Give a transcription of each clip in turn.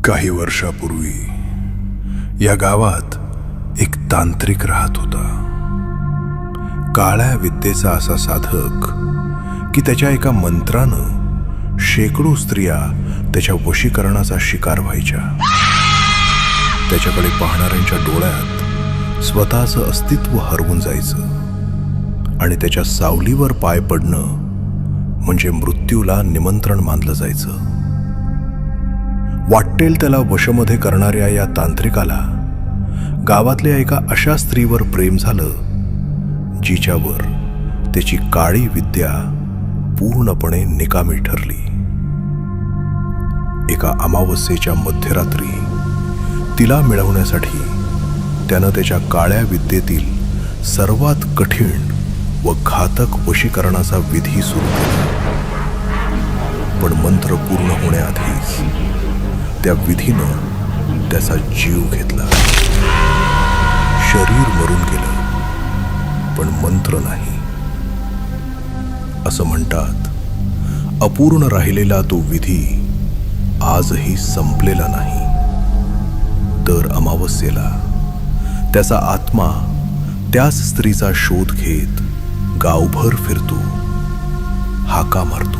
काही वर्षापूर्वी या गावात एक तांत्रिक राहत होता. काळ्या विद्येचा असा साधक की त्याच्या एका मंत्रानं शेकडो स्त्रिया त्याच्या वशीकरणाचा शिकार व्हायच्या. त्याच्याकडे पाहणाऱ्यांच्या डोळ्यात स्वतःचं अस्तित्व हरवून जायचं आणि त्याच्या सावलीवर पाय पडणं म्हणजे मृत्यूला निमंत्रण मानलं जायचं. वाटेल त्याला वशमध्ये करणाऱ्या या तांत्रिकाला गावातल्या एका अशा स्त्रीवर प्रेम झालं जिच्यावर त्याची काळी विद्या पूर्णपणे निकामी ठरली. एका अमावस्येच्या मध्यरात्री तिला मिळवण्यासाठी त्यानं त्याच्या काळ्या विद्येतील सर्वात कठीण व घातक वशीकरणाचा विधी सुरू केला. पण मंत्र पूर्ण होण्याआधीच त्या विधीनं त्याचा जीव घेतला. शरीर मरून गेलं पण मंत्र नाही. असं म्हणतात अपूर्ण राहिलेला तो विधी आजही संपलेला नाही. दर अमावस्येला त्याचा आत्मा त्याच स्त्रीचा शोध घेत गावभर फिरतो, हाका मारतो.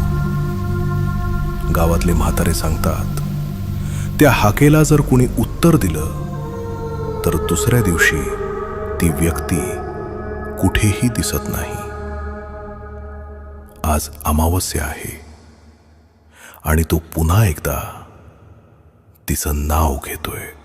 गावातले म्हातारे सांगतात त्या हाकेला जर कुणी उत्तर दिलं तर दुसऱ्या दिवशी ती व्यक्ती कुठेही दिसत नाही. आज अमावस्या आहे आणि तो पुन्हा एकदा तिचं नाव घेतोय.